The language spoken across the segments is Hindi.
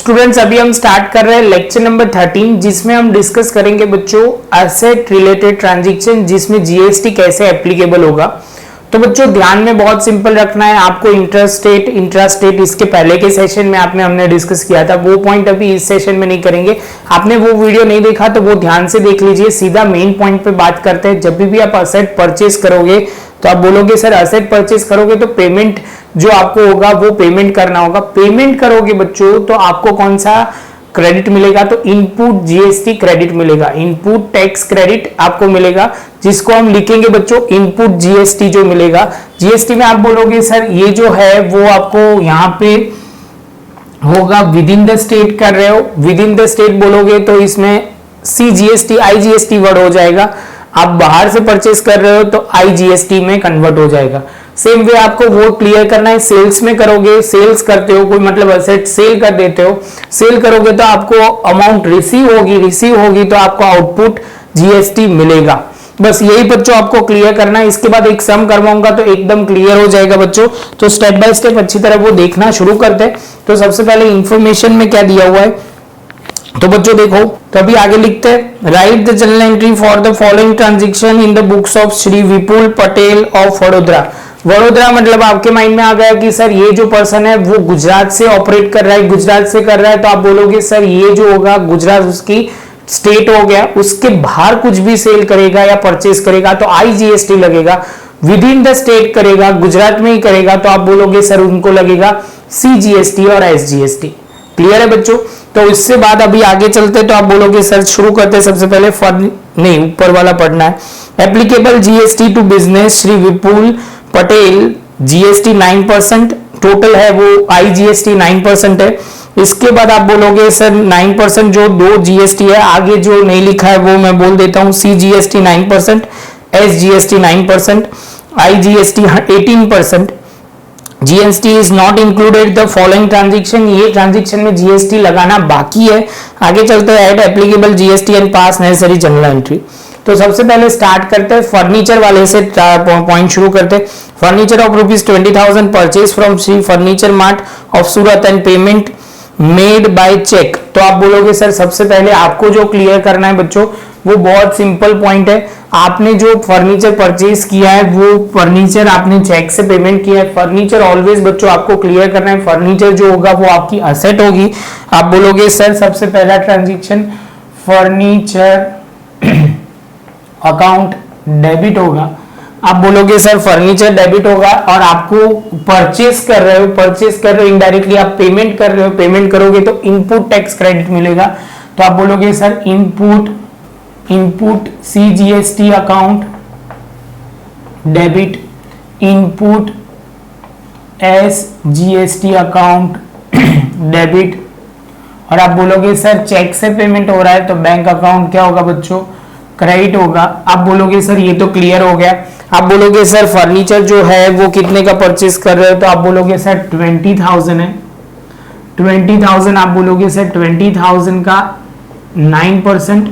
स्टूडेंट्स अभी हम स्टार्ट कर रहे हैं लेक्चर नंबर 13 जिसमें हम डिस्कस करेंगे बच्चों एसेट रिलेटेड ट्रांजैक्शन जिसमें जीएसटी कैसे एप्लीकेबल होगा। तो बच्चों ध्यान में बहुत सिंपल रखना है आपको, इंटरस्टेट इंट्रास्टेट इसके पहले के सेशन में हमने डिस्कस किया था, वो पॉइंट अभी इस सेशन में नहीं करेंगे। आपने वो वीडियो नहीं देखा तो वो ध्यान से देख लीजिए, सीधा मेन पॉइंट पे बात करते हैं। जब भी आप असेट परचेज करोगे तो आप बोलोगे सर असेट परचेज करोगे तो पेमेंट जो आपको होगा वो पेमेंट करना होगा। पेमेंट करोगे बच्चों तो आपको कौन सा क्रेडिट मिलेगा, तो इनपुट जीएसटी क्रेडिट मिलेगा, इनपुट टैक्स क्रेडिट आपको मिलेगा, जिसको हम लिखेंगे बच्चों इनपुट जीएसटी जो मिलेगा। जीएसटी में आप बोलोगे सर ये जो है वो आपको यहाँ पे होगा विद इन द स्टेट कर रहे हो, विद इन द स्टेट बोलोगे तो इसमें सीजीएसटी आईजीएसटी वर्ड हो जाएगा। आप बाहर से परचेस कर रहे हो तो आईजीएसटी में कन्वर्ट हो जाएगा। सेम वे आपको वो क्लियर करना है। सेल्स में करोगे, सेल्स करते हो कोई मतलब असेट सेल कर देते हो, सेल करोगे तो आपको अमाउंट रिसीव होगी तो आपको आउटपुट जीएसटी मिलेगा। बस यही बच्चों आपको क्लियर करना है। इसके बाद एक सम करवाऊंगा तो एकदम क्लियर हो जाएगा बच्चों। तो स्टेप बाय स्टेप अच्छी तरह वो देखना शुरू करते हैं। तो सबसे पहले इंफॉर्मेशन में क्या दिया हुआ है तो बच्चों देखो, तो अभी आगे लिखते हैं right the general entry for the following transaction in the books of Shri Vipul Patel of Vadodara. Vadodara मतलब आपके माइंड में आ गया कि सर ये जो पर्सन है वो गुजरात से ऑपरेट कर रहा है, गुजरात से कर रहा है, तो आप बोलोगे सर ये जो होगा गुजरात उसकी स्टेट हो गया, उसके बाहर कुछ भी सेल करेगा या परचेस करेगा तो आईजीएसटी लगेगा। विद इन द स्टेट करेगा, गुजरात में ही करेगा तो आप बोलोगे सर उनको लगेगा सीजीएसटी और एसजीएसटी। क्लियर है बच्चों। तो इससे बाद अभी आगे चलते तो आप बोलोगे सर शुरू करते सबसे पहले नहीं ऊपर वाला पढ़ना है। Applicable GST to business Shri Vipul Patel GST 9%, total है वो आईजीएसटी 9% है। इसके बाद आप बोलोगे सर 9% जो दो जीएसटी है, आगे जो नहीं लिखा है वो मैं बोल देता हूं, CGST 9%, SGST 9%, IGST 18%। GST is not included the following transaction, ये ट्रांजैक्शन में जीएसटी लगाना बाकी है। आगे चलते हैं add applicable GST and pass necessary general entry. तो सबसे पहले स्टार्ट करते हैं फर्नीचर वाले से पॉइंट शुरू करते हैं। Furniture of ₹20,000 purchase from Shri furniture mart of Surat and payment made by cheque. तो आप बोलोगे सर सबसे पहले आपको जो क्लियर करना है बच्चों वो बहुत सिंपल पॉइंट है। आपने जो फर्नीचर परचेज किया है वो फर्नीचर आपने चेक से पेमेंट किया है। फर्नीचर ऑलवेज बच्चों आपको क्लियर करना है, फर्नीचर जो होगा वो आपकी असेट होगी। आप बोलोगे सर सबसे पहला ट्रांजैक्शन फर्नीचर अकाउंट डेबिट होगा। आप बोलोगे सर फर्नीचर डेबिट होगा और आपको परचेस कर रहे हो इनडायरेक्टली आप पेमेंट कर रहे हो, पेमेंट करोगे तो इनपुट टैक्स क्रेडिट मिलेगा। तो आप बोलोगे sir input CGST account debit, input SGST account debit. और आप बोलोगे सर चेक से पेमेंट हो रहा है तो बैंक अकाउंट क्या होगा बच्चों, क्रेडिट होगा। आप बोलोगे सर ये तो क्लियर हो गया। आप बोलोगे सर फर्नीचर जो है वो कितने का परचेस कर रहे हो तो आप बोलोगे सर 20,000 है, 20,000 आप बोलोगे सर 20,000 का 9%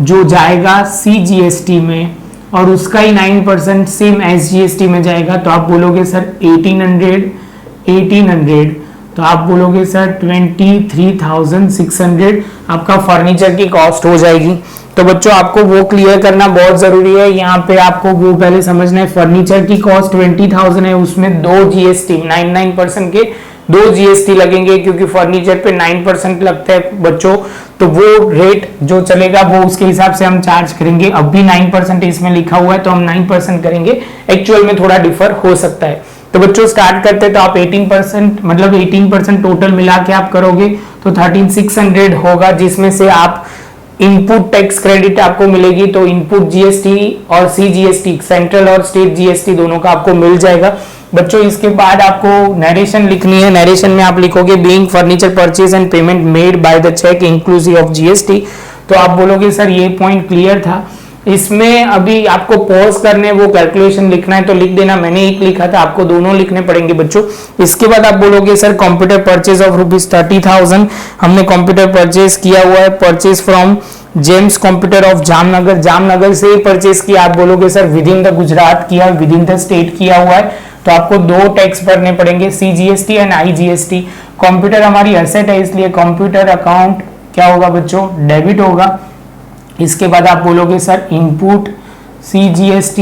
जो जाएगा सीजीएसटी में और उसका ही 9% सेम एसजीएसटी में जाएगा। तो आप बोलोगे सर 1800 तो आप बोलोगे सर 23,600 आपका फर्नीचर की कॉस्ट हो जाएगी। तो बच्चों आपको वो क्लियर करना बहुत जरूरी है। यहाँ पे आपको वो पहले समझना है फर्नीचर की कॉस्ट 20,000 है, उसमें दो जीएसटी 9% के दो जीएसटी लगेंगे क्योंकि फर्नीचर पे 9% लगता है बच्चों। तो वो रेट जो चलेगा वो उसके हिसाब से हम चार्ज करेंगे। अब भी 9% इसमें लिखा हुआ है तो हम 9% करेंगे, एक्चुअल में थोड़ा डिफर हो सकता है। तो बच्चों स्टार्ट करते हैं तो आप 18% मतलब 18% टोटल मिला के आप करोगे तो 13,600 होगा, जिसमें से आप इनपुट टैक्स क्रेडिट आपको मिलेगी। तो इनपुट जीएसटी और सीजीएसटी सेंट्रल और स्टेट जीएसटी दोनों का आपको मिल जाएगा बच्चों। इसके बाद आपको नरेशन लिखनी है। नरेशन में आप लिखोगे being furniture purchase and payment made by the cheque inclusive of GST. तो आप बोलोगे सर ये पॉइंट क्लियर था। इसमें अभी आपको पॉज करने वो कैलकुलेशन लिखना है तो लिख देना, मैंने एक लिखा था, आपको दोनों लिखने पड़ेंगे बच्चों। इसके बाद आप बोलोगे सर कंप्यूटर परचेज ऑफ ₹30,000 हमने कंप्यूटर परचेज किया हुआ है, purchase from James computer of Jamnagar, Jamnagar से ही परचेज किया। आप बोलोगे sir with in the Gujarat किया, विद इन द स्टेट किया हुआ है, तो आपको दो टैक्स भरने पड़ेंगे, CGST एंड IGST। कंप्यूटर हमारी एसेट है इसलिए कंप्यूटर अकाउंट क्या होगा बच्चों, डेबिट होगा। इसके बाद आप बोलोगे सर इनपुट CGST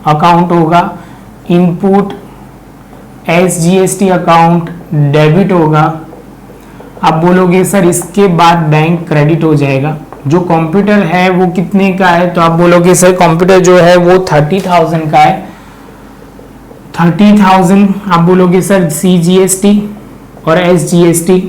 अकाउंट होगा, इनपुट SGST अकाउंट डेबिट होगा। आप बोलोगे सर इसके बाद बैंक क्रेडिट हो जाएगा। जो कंप्यूटर है वो कितने का है, तो आप बोलोगे सर कंप्यूटर जो है वो 30,000 का है, 30,000। आप बोलोगे सर CGST और SGST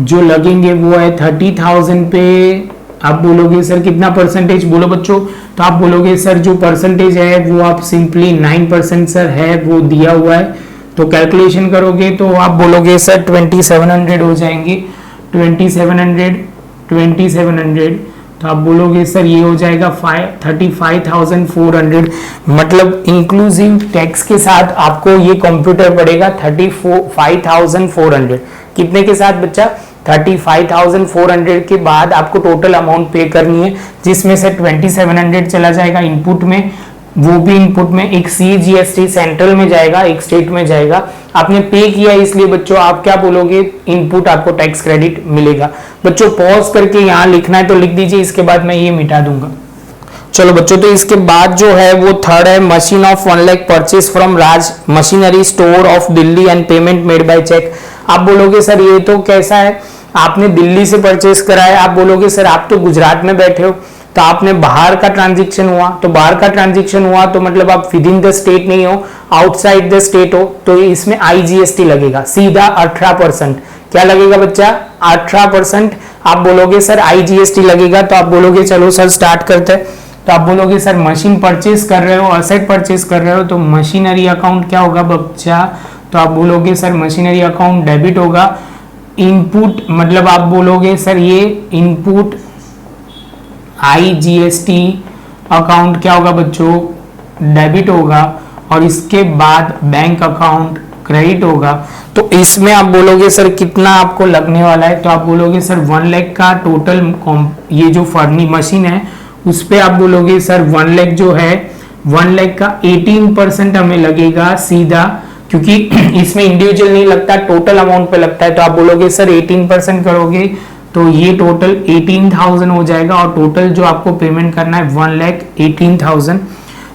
जो लगेंगे वो है 30,000 पे। आप बोलोगे सर कितना परसेंटेज बोलो बच्चों, तो आप बोलोगे सर जो परसेंटेज है वो आप सिंपली 9% सर है वो दिया हुआ है, तो कैलकुलेशन करोगे तो आप बोलोगे सर 2700 हो जाएंगे, 2700 तो आप बोलोगे सर ये हो जाएगा 35,400, मतलब इंक्लूसिव टैक्स के साथ आपको ये कंप्यूटर पड़ेगा 35,400। कितने के साथ बच्चा, 35,400 के बाद आपको टोटल अमाउंट पे करनी है, जिसमें से 2700 चला जाएगा इनपुट में, वो भी इनपुट में एक CGST सेंट्रल में जाएगा, एक स्टेट में जाएगा। आपने पे किया इसलिए बच्चों आप क्या बोलोगे, इनपुट आपको टैक्स क्रेडिट मिलेगा। बच्चों पॉज करके यहाँ लिखना है तो लिख दीजिए, इसके बाद मैं ये मिटा दूंगा। चलो बच्चों, तो इसके बाद जो है वो थर्ड है, machine of 1 lakh purchase from Raj machinery store of Delhi and payment made by cheque. आप बोलोगे सर ये तो कैसा है, आपने दिल्ली से परचेज करा है। आप बोलोगे सर आप तो गुजरात में बैठे हो, तो आपने बाहर का ट्रांजैक्शन हुआ, तो बाहर का ट्रांजैक्शन हुआ तो मतलब आप विद इन द स्टेट नहीं हो, आउटसाइड द स्टेट हो, तो इसमें IGST लगेगा सीधा 18%। क्या लगेगा बच्चा, 18%। आप बोलोगे सर IGST लगेगा, तो आप बोलोगे चलो सर स्टार्ट करते हैं। तो आप बोलोगे सर मशीन परचेज कर रहे हो, असेट परचेज कर रहे हो, तो मशीनरी अकाउंट क्या होगा बच्चा, तो आप बोलोगे सर मशीनरी अकाउंट डेबिट होगा। इनपुट मतलब आप बोलोगे सर ये इनपुट IGST अकाउंट क्या होगा बच्चों, डेबिट होगा, और इसके बाद बैंक अकाउंट क्रेडिट होगा। तो इसमें आप बोलोगे सर कितना आपको लगने वाला है, तो आप बोलोगे सर 1 लाख का टोटल ये जो फर्नी मशीन है उस पे आप बोलोगे सर 1 लाख जो है 1 लाख का 18% हमें लगेगा सीधा, क्योंकि इसमें इंडिविजुअल नहीं लगता, टोटल अमाउंट पे लगता है। तो आप बोलोगे सर 18% करोगे तो ये टोटल 18,000 हो जाएगा, और टोटल जो आपको पेमेंट करना है 1,18,000।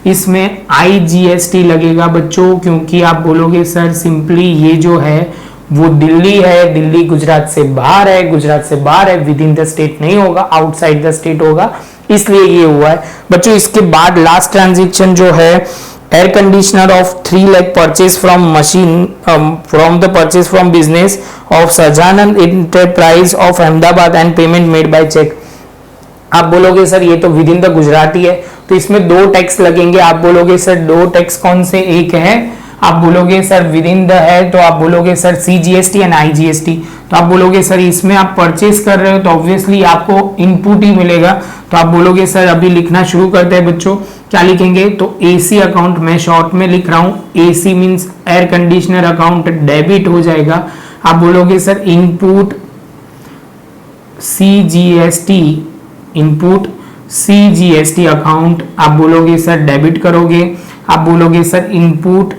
इसमें IGST लगेगा बच्चों, क्योंकि आप बोलोगे सर सिंपली ये जो है वो दिल्ली है, दिल्ली गुजरात से बाहर है, गुजरात से बाहर है, विद इन द स्टेट नहीं होगा, आउटसाइड द स्टेट होगा, इसलिए ये हुआ है बच्चों। इसके बाद लास्ट ट्रांजेक्शन जो है air conditioner of 3 lakh purchase from machine from the purchase from business of Sajanand enterprise of Ahmedabad and payment made by cheque. आप बोलोगे सर ये तो विद इन द गुजराती है, तो इसमें दो टैक्स लगेंगे। आप बोलोगे सर दो टैक्स कौन से, एक है आप बोलोगे सर विद इन द है, तो आप बोलोगे सर CGST एंड IGST। तो आप बोलोगे सर इसमें आप परचेज कर रहे हो तो ऑब्वियसली आपको इनपुट ही मिलेगा, तो आप बोलोगे सर अभी लिखना शुरू करते हैं बच्चों। क्या लिखेंगे, तो AC अकाउंट मैं शॉर्ट में लिख रहा हूं, AC means air conditioner account debit हो जाएगा। आप बोलोगे sir input CGST, input CGST account आप बोलोगे सर डेबिट करोगे। आप बोलोगे सर इनपुट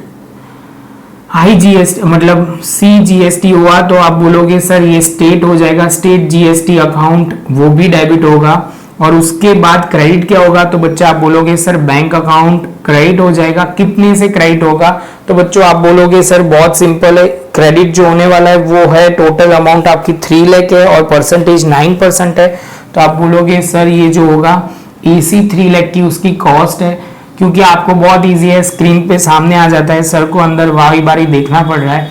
IGST मतलब CGST हुआ तो आप बोलोगे सर ये स्टेट हो जाएगा, स्टेट GST अकाउंट वो भी डेबिट होगा। और उसके बाद क्रेडिट क्या होगा, तो बच्चा आप बोलोगे सर बैंक अकाउंट क्रेडिट हो जाएगा। कितने से क्रेडिट होगा, तो बच्चों आप बोलोगे सर बहुत सिंपल है, क्रेडिट जो होने वाला है वो है टोटल अमाउंट आपकी 3 लाख है और परसेंटेज 9% है। तो आप बोलोगे सर ये जो होगा AC 3 लाख की उसकी कॉस्ट है, क्योंकि आपको बहुत इजी है, स्क्रीन पे सामने आ जाता है, सर को अंदर बारी बारी देखना पड़ रहा है।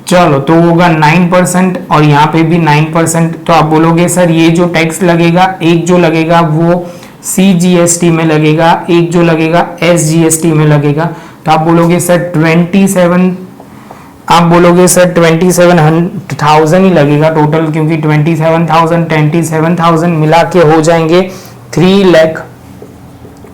चलो तो होगा 9% और यहाँ पे भी 9%। तो आप बोलोगे सर ये जो टैक्स लगेगा, एक जो लगेगा वो CGST में लगेगा, एक जो लगेगा SGST में लगेगा। तो आप बोलोगे सर 27,000 ही लगेगा टोटल, क्योंकि 27,000 मिला के हो जाएंगे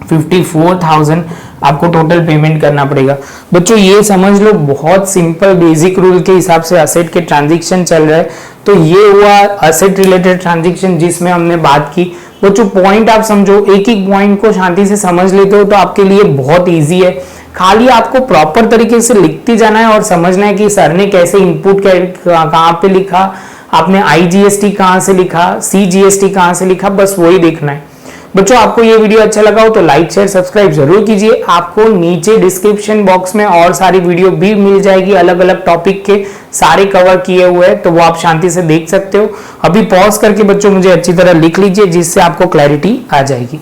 54,000 आपको टोटल पेमेंट करना पड़ेगा। बच्चों ये समझ लो, बहुत सिंपल बेसिक रूल के हिसाब से असेट के ट्रांजैक्शन चल रहा है। तो ये हुआ असेट रिलेटेड ट्रांजैक्शन जिसमें हमने बात की। बच्चों पॉइंट आप समझो, एक एक पॉइंट को शांति से समझ लेते हो तो आपके लिए बहुत ईजी है। खाली आपको प्रॉपर तरीके से लिखते जाना है और समझना है कि सर ने कैसे इनपुट कहाँ पे लिखा, आपने IGST कहाँ से लिखा, CGST कहाँ से लिखा, बस वही देखना है। बच्चों आपको ये वीडियो अच्छा लगा हो तो लाइक शेयर सब्सक्राइब जरूर कीजिए। आपको नीचे डिस्क्रिप्शन बॉक्स में और सारी वीडियो भी मिल जाएगी, अलग अलग टॉपिक के सारे कवर किए हुए हैं, तो वो आप शांति से देख सकते हो। अभी पॉज करके बच्चों मुझे अच्छी तरह लिख लीजिए जिससे आपको क्लैरिटी आ जाएगी।